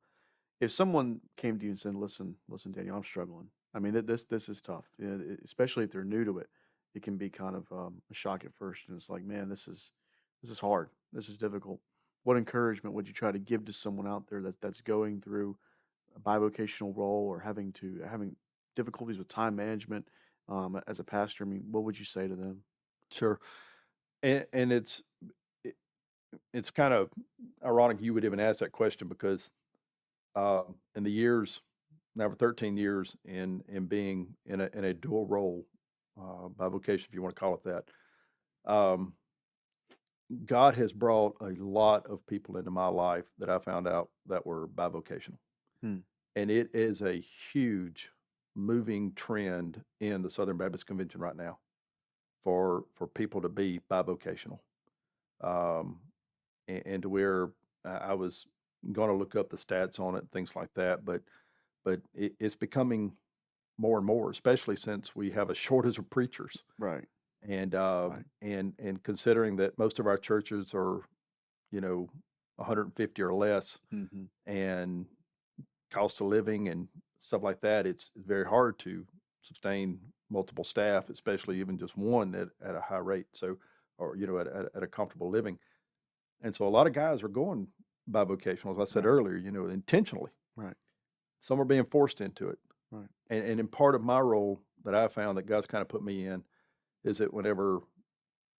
If someone came to you and said, "Listen, Daniel, I'm struggling. I mean, this is tough, especially if they're new to it. It can be kind of a shock at first, and it's like, man, this is hard. This is difficult." What encouragement would you try to give to someone out there that's going through a bivocational role or having difficulties with time management as a pastor? I mean, what would you say to them? Sure, and it, it's kind of ironic you would even ask that question because in the years now for 13 years in being in a dual role bivocation, if you want to call it that. God has brought a lot of people into my life that I found out that were bivocational. Hmm. And it is a huge moving trend in the Southern Baptist Convention right now for people to be bivocational. Um, and to where I was going to look up the stats on it, things like that, but it's becoming more and more, especially since we have a shortage of preachers. Right. And Right. and considering that most of our churches are, you know, 150 or less, Mm-hmm. and cost of living and stuff like that, it's very hard to sustain multiple staff, especially even just one at a high rate. So, or at a comfortable living. And so, a lot of guys are going bivocational, as I said Right. earlier, intentionally. Right. Some are being forced into it, Right. and in part of my role that I found that God's kind of put me in is that whenever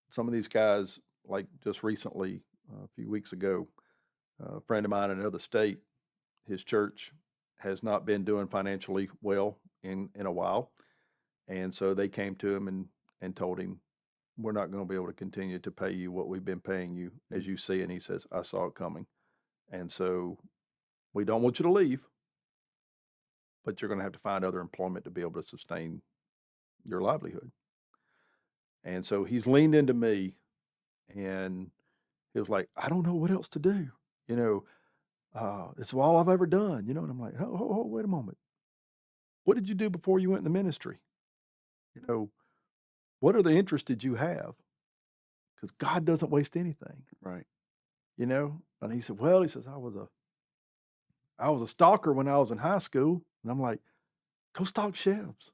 some of these guys, like just recently, a few weeks ago, a friend of mine in another state, his church has not been doing financially well in a while, and so they came to him and told him, "We're not going to be able to continue to pay you what we've been paying you, as you see." And he says, "I saw it coming, and so we don't want you to leave, but you're going to have to find other employment to be able to sustain your livelihood." And so he's leaned into me, and he was like, "I don't know what else to do. You know, it's all I've ever done." And I'm like, "Oh, wait a moment. What did you do before you went in the ministry? You know, what other interests did you have? Because God doesn't waste anything, Right. And he said, "Well," he says, "I was a stalker when I was in high school." And I'm like, "Go stock shelves,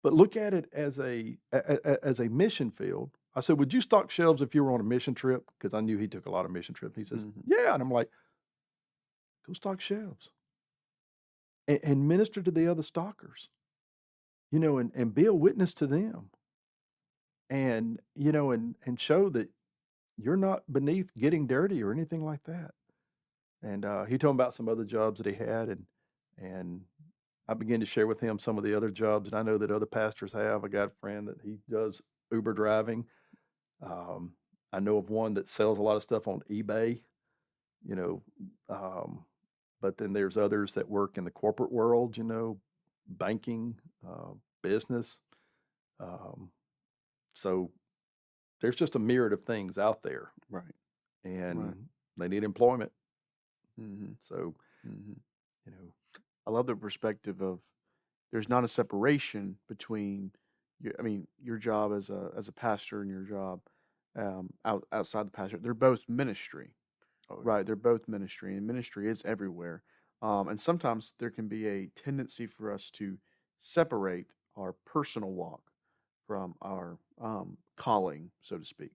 but look at it as as a mission field." I said, "Would you stock shelves if you were on a mission trip?" Because I knew he took a lot of mission trips. He says, Mm-hmm. "Yeah," and I'm like, "Go stock shelves and minister to the other stalkers, and be a witness to them, and and show that you're not beneath getting dirty or anything like that." And he told me about some other jobs that he had, and I began to share with him some of the other jobs that I know that other pastors have. I got a friend that he does Uber driving. Um, I know of one that sells a lot of stuff on eBay, you know. Um, but then there's others that work in the corporate world, banking, business. Um, so there's just a myriad of things out there, Right. Right. and they need employment. Mm-hmm. So, Mm-hmm. you know, I love the perspective of there's not a separation between your job as a pastor and your job outside the pastor. They're both ministry. Right. They're both ministry, and ministry is everywhere. And sometimes there can be a tendency for us to separate our personal walk from our calling, so to speak.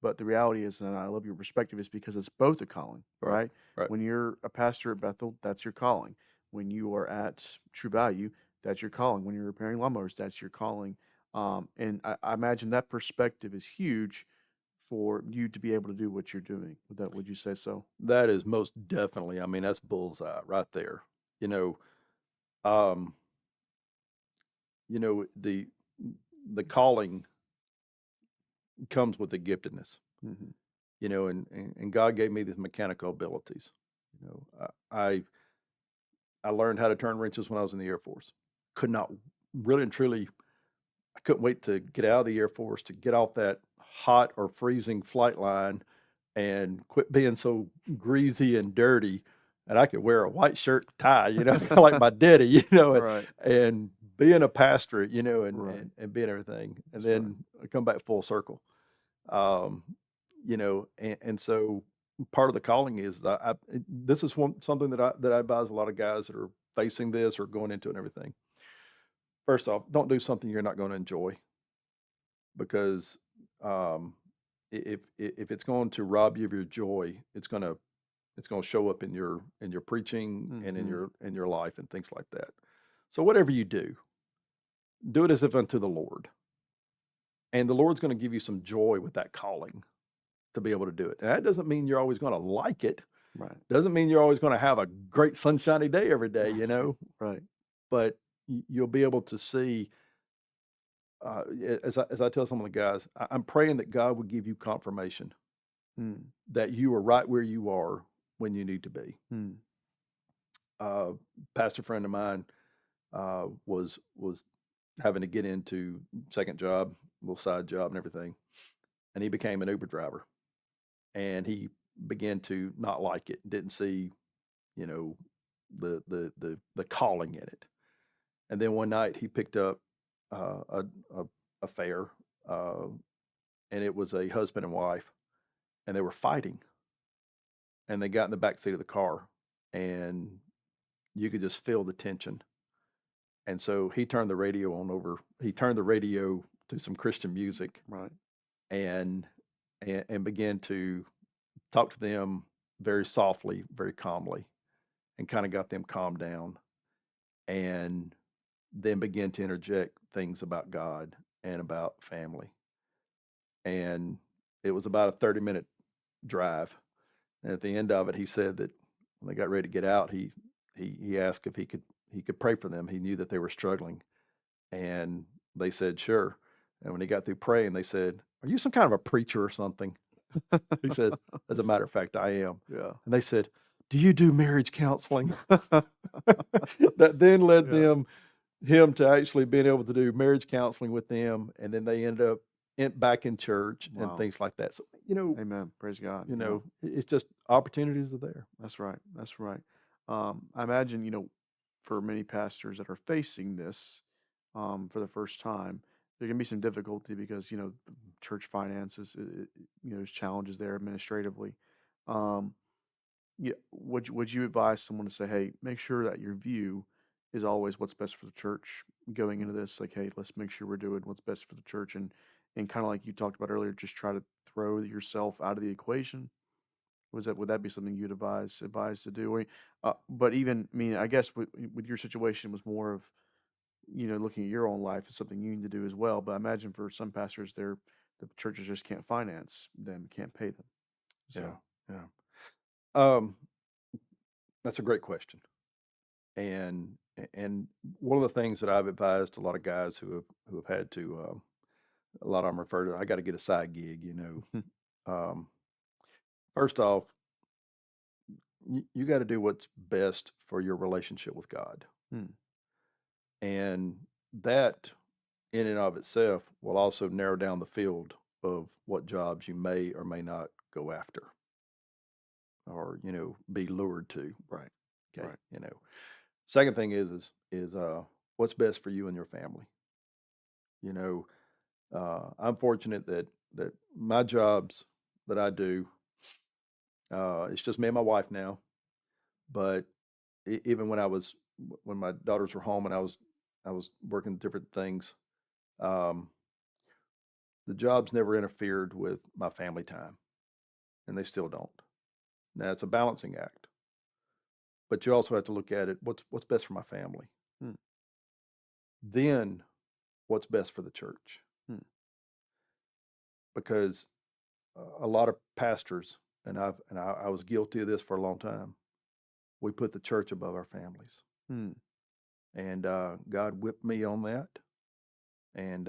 But the reality is, and I love your perspective, is because it's both a calling, Right. right? Right. When you're a pastor at Bethel, that's your calling. When you are at True Value, that's your calling. When you're repairing lawnmowers, that's your calling. And I imagine that perspective is huge for you to be able to do what you're doing. Would you say so? That is most definitely. I mean, that's bullseye right there. You know, um, the calling comes with the giftedness. Mm-hmm. And God gave me these mechanical abilities. You know, I learned how to turn wrenches when I was in the Air Force. Could not really and truly. I couldn't wait to get out of the Air Force, to get off that hot or freezing flight line and quit being so greasy and dirty. And I could wear a white shirt and tie, kind of like my daddy, Right. and being a pastorate, Right. and being everything. And That's then I come back full circle. Um, and so part of the calling is that this is something that I advise a lot of guys that are facing this or going into it and everything. First off, don't do something you're not going to enjoy, because um, if it's going to rob you of your joy, it's going to show up in your preaching and in Mm-hmm. your life and things like that. So whatever you do it as if unto the Lord, and the Lord's going to give you some joy with that calling to be able to do it. And that doesn't mean you're always going to like it. Right. Doesn't mean you're always going to have a great sunshiny day every day, Right. but you'll be able to see. As I tell some of the guys, I'm praying that God would give you confirmation Mm. that you are right where you are when you need to be. Mm. Pastor friend of mine was having to get into second job, little side job and everything, and he became an Uber driver, and he began to not like it, didn't see, the calling in it. And then one night he picked up a fare, and it was a husband and wife, and they were fighting, and they got in the back seat of the car, and you could just feel the tension. And so he turned the radio on over. He turned the radio to some Christian music, Right. and and began to talk to them very softly, very calmly, and kind of got them calmed down, and then began to interject things about God and about family. And it was about a 30-minute drive. And at the end of it, he said that when they got ready to get out, he asked if he could pray for them. He knew that they were struggling, and they said sure. And when he got through praying, they said, "Are you some kind of a preacher or something?" He said, "As a matter of fact, I am." Yeah. And they said, "Do you do marriage counseling?" That then led him to actually being able to do marriage counseling with them, and then they ended up back in church and Wow. things like that. So Amen. Praise God. it's just opportunities are there. That's right. That's right. I imagine, for many pastors that are facing this for the first time, there can be some difficulty because, church finances, there's challenges there administratively. Um, yeah, would you advise someone to say, hey, make sure that your view is always what's best for the church going into this? Like, hey, let's make sure we're doing what's best for the church, and kind of like you talked about earlier, just try to throw yourself out of the equation. Would that be something you'd advise to do? But even, I mean, I guess with your situation, it was more of, looking at your own life as something you need to do as well. But I imagine for some pastors, the churches just can't finance them, can't pay them. So Yeah. Um, that's a great question. And one of the things that I've advised a lot of guys who have had to, a lot of them refer to, I got to get a side gig, Um, first off, you got to do what's best for your relationship with God. Hmm. And that in and of itself will also narrow down the field of what jobs you may or may not go after or, be lured to. Right. Okay. Right. Second thing is what's best for you and your family. I'm fortunate that my jobs that I do, It's just me and my wife now. But even when my daughters were home and I was working different things, um, the jobs never interfered with my family time, and they still don't. Now it's a balancing act, but you also have to look at it. What's best for my family? Hmm. Then, what's best for the church? Hmm. Because a lot of pastors, and I was guilty of this for a long time. We put the church above our families, Hmm. and God whipped me on that, and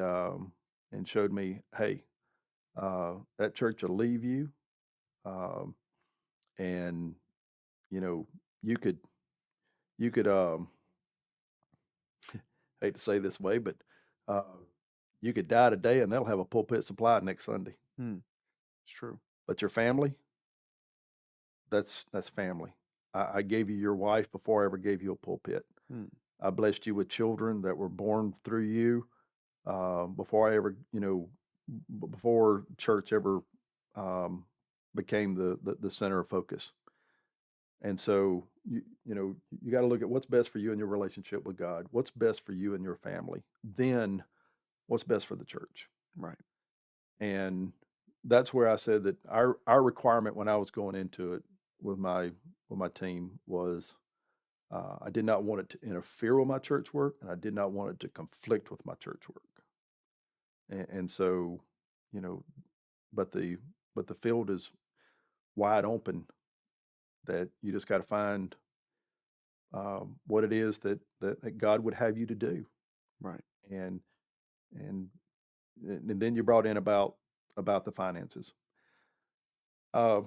showed me, hey, that church will leave you, um, and you know you could hate to say this way, but uh, you could die today, and they'll have a pulpit supply next Sunday. Hmm. It's true. But your family, that's family. I gave you your wife before I ever gave you a pulpit. Hmm. I blessed you with children that were born through you before I ever, before church ever became the center of focus. And so, you got to look at what's best for you in your relationship with God, what's best for you and your family, then what's best for the church. Right. And that's where I said that our requirement when I was going into it with my team was I did not want it to interfere with my church work, and I did not want it to conflict with my church work. And so, you know, but the field is wide open. That you just got to find what it is that God would have you to do. Right. And and then you brought in about the finances. The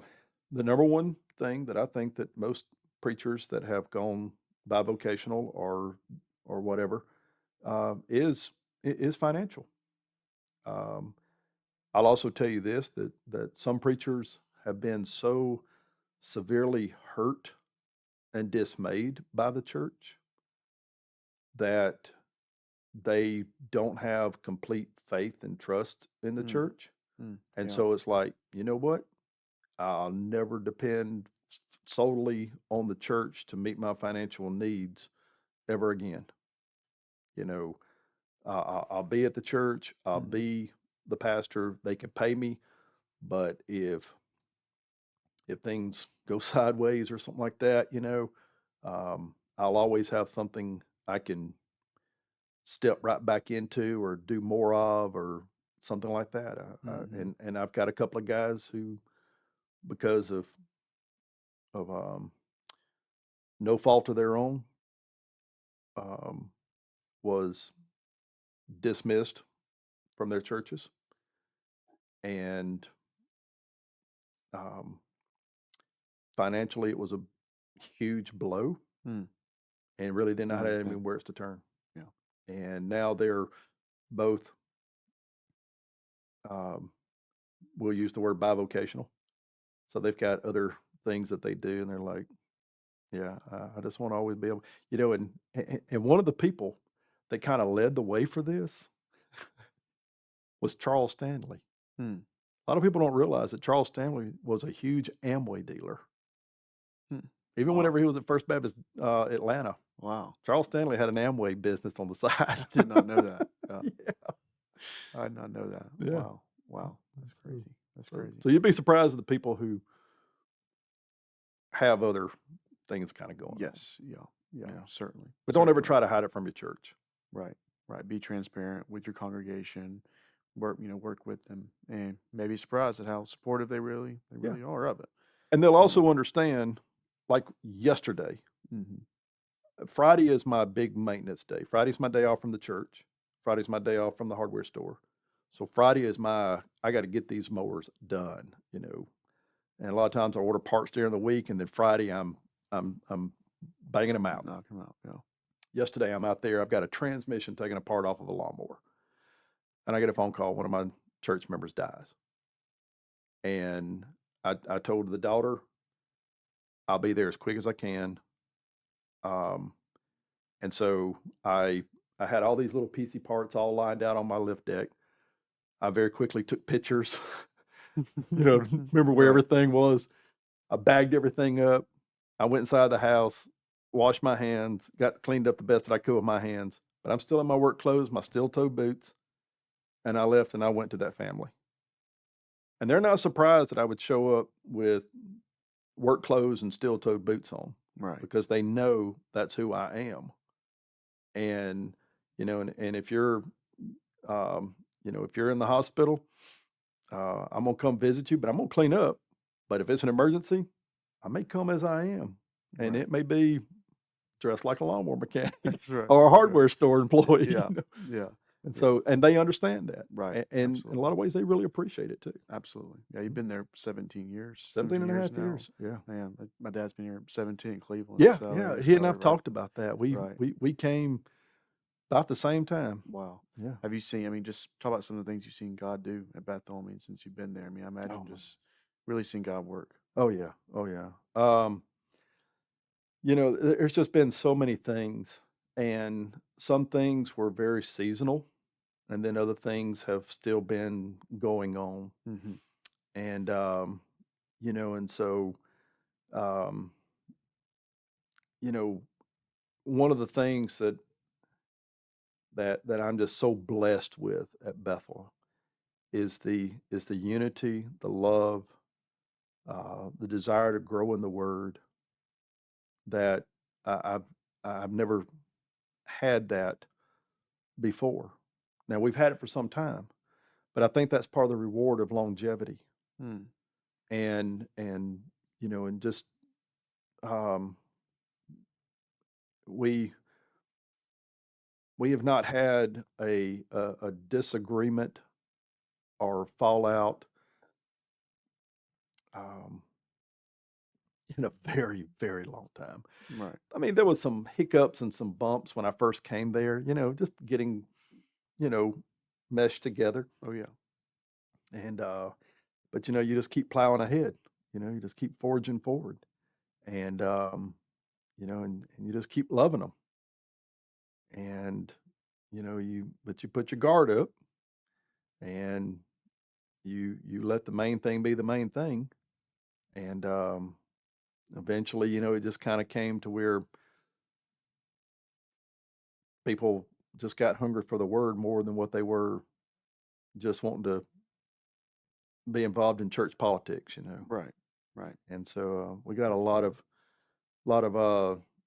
number one thing that I think that most preachers that have gone bivocational or whatever is financial. I'll also tell you this, that some preachers have been so severely hurt and dismayed by the church that they don't have complete faith and trust in the Hmm. church. Hmm. And Yeah. so it's like, you know what? I'll never depend solely on the church to meet my financial needs ever again. I'll be at the church, I'll Hmm. be the pastor, they can pay me, but if things go sideways or something like that, I'll always have something I can step right back into or do more of or something like that. And I've got a couple of guys who, because of no fault of their own, was dismissed from their churches, and financially it was a huge blow, Hmm. and really didn't know how to Okay. anywhere to turn. Yeah. And now they're both, we'll use the word bivocational. So they've got other things that they do, and they're like, yeah, I just want to always be able, and one of the people that kind of led the way for this was Charles Stanley. Hmm. A lot of people don't realize that Charles Stanley was a huge Amway dealer. Hmm. Even Wow. whenever he was at First Baptist Atlanta, Wow. Charles Stanley had an Amway business on the side. I did not know that. Yeah. Yeah. I did not know that. Yeah. Wow. Wow. That's crazy. That's crazy. So you'd be surprised at the people who have other things kind of going on. Yes. Yeah. Yeah. Certainly. But don't ever Certainly. try to hide it from your church. Right. Right. Be transparent with your congregation. Work with them, and maybe surprised at how supportive they really are of it. And they'll also understand, like yesterday, Friday is my big maintenance day. Friday's my day off from the church. Friday's my day off from the hardware store. So Friday is I got to get these mowers done, And a lot of times I order parts during the week, and then Friday I'm banging them out. Knocking them out, yeah. Yesterday I'm out there, I've got a transmission taken apart off of a lawnmower. And I get a phone call, one of my church members dies. And I told the daughter, I'll be there as quick as I can. And so I had all these little PC parts all lined out on my lift deck. I very quickly took pictures, remember where everything was. I bagged everything up. I went inside the house, washed my hands, got cleaned up the best that I could with my hands. But I'm still in my work clothes, my steel-toed boots, and I left and I went to that family. And they're not surprised that I would show up with work clothes and steel-toed boots on, Right. because they know that's who I am. And and if you're if you're in the hospital, I'm gonna come visit you, but I'm gonna clean up. But if it's an emergency, I may come as I am, and Right. it may be dressed like a lawnmower mechanic That's right. or a hardware store employee. Yeah. Yeah. And Yeah. so, and they understand that, Right. And in a Absolutely. lot of ways, they really appreciate it too. Absolutely. Yeah, you've been there 17 years. 17 and a half now. years. Yeah. Man, my dad's been here 17 in Cleveland. Yeah. So, Yeah. so, He and I've right. talked about that. Right. We came about the same time. Wow. Yeah. Have you seen, I mean, just talk about some of the things you've seen God do at Bethel, I mean, since you've been there. I mean, I imagine Oh, just really seeing God work. Oh yeah. Oh yeah. There's just been so many things, and some things were very seasonal, and then other things have still been going on. Mm-hmm. And and so um, one of the things that I'm just so blessed with at Bethel is the unity, the love, the desire to grow in the Word. That I've never had that before. Now we've had it for some time, but I think that's part of the reward of longevity. Mm. And just we have not had a disagreement or fallout in a very, very long time. Right. I mean, there was some hiccups and some bumps when I first came there, just getting, meshed together. Oh, yeah. And but you just keep plowing ahead. You just keep forging forward. And and you just keep loving them. And you put your guard up, and you let the main thing be the main thing. And eventually, it just kind of came to where people just got hungry for the Word more than what they were just wanting to be involved in church politics. Right. Right. And so we got a lot of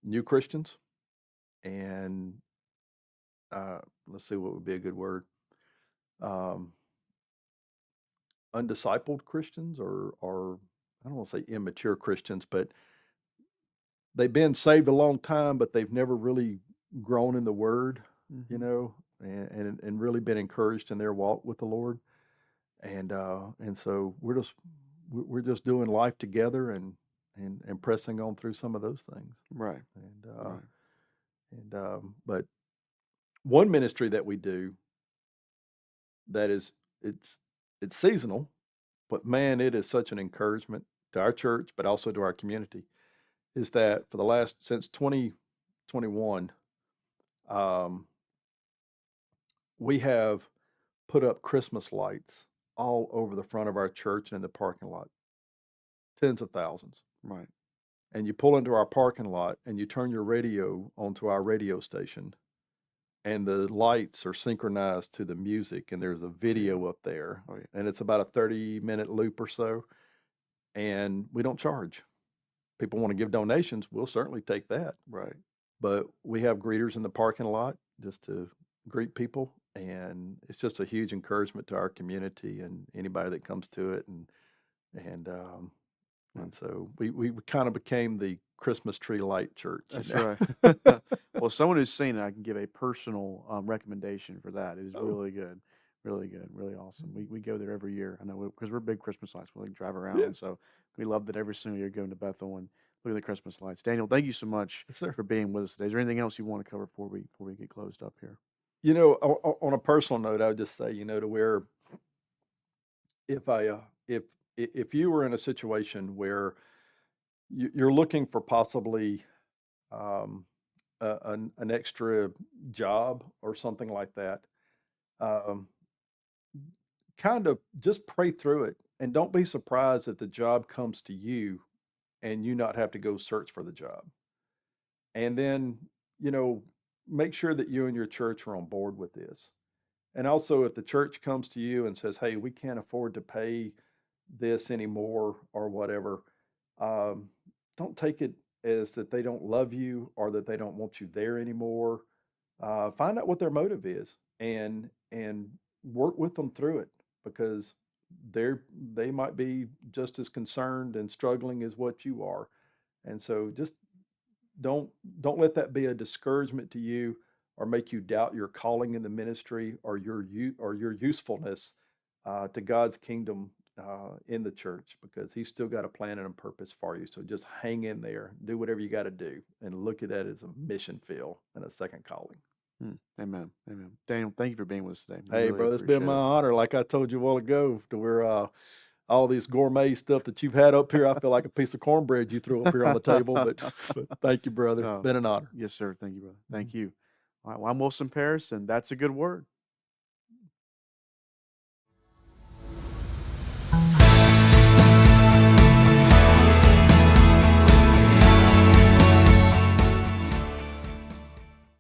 new Christians, and let's see what would be a good word. Um, Undiscipled Christians, or I don't want to say immature Christians, but they've been saved a long time, but they've never really grown in the Word, Mm-hmm. and really been encouraged in their walk with the Lord. And so we're just doing life together, and pressing on through some of those things. Right. But one ministry that we do that is it's seasonal, but man, it is such an encouragement to our church, but also to our community, is that for the last, since 2021, we have put up Christmas lights all over the front of our church and in the parking lot, tens of thousands. Right. And you pull into our parking lot and you turn your radio onto our radio station, and the lights are synchronized to the music, and there's a video up there. Oh, yeah. And it's about a 30-minute loop or so, and we don't charge. People want to give donations, we'll certainly take that. Right. But we have greeters in the parking lot just to greet people, and it's just a huge encouragement to our community and anybody that comes to it. And so we kind of became the Christmas tree light church. That's right. Well, someone who's seen it, I can give a personal recommendation for that. It is really good, really awesome. We go there every year. I know, because we're big Christmas lights. We like drive around, Yeah. and so we love that every single year going to Bethel and look at the Christmas lights. Daniel, thank you so much Yes, sir. for being with us today. Is there anything else you want to cover before we get closed up here? On a personal note, I would just say, to where if you were in a situation where you're looking for possibly an extra job or something like that, kind of just pray through it, and don't be surprised that the job comes to you and you not have to go search for the job. And then, make sure that you and your church are on board with this. And also, if the church comes to you and says, hey, we can't afford to pay this anymore or whatever, don't take it as that they don't love you or that they don't want you there anymore. Find out what their motive is and work with them through it, because they might be just as concerned and struggling as what you are. And so just don't let that be a discouragement to you or make you doubt your calling in the ministry or your usefulness to God's kingdom in the church, because he's still got a plan and a purpose for you. So just hang in there, do whatever you got to do, and look at that as a mission field and a second calling. Amen. Daniel, thank you for being with us today. Hey, really brother, it's been my appreciate it. honor. Like I told you a while ago, to where all this gourmet stuff that you've had up here, I feel like a piece of cornbread you threw up here on the table. But thank you, brother. It's been an honor. Yes, sir. Thank you, brother. Thank you. All right, well, I'm Wilson Paris, and that's a good word.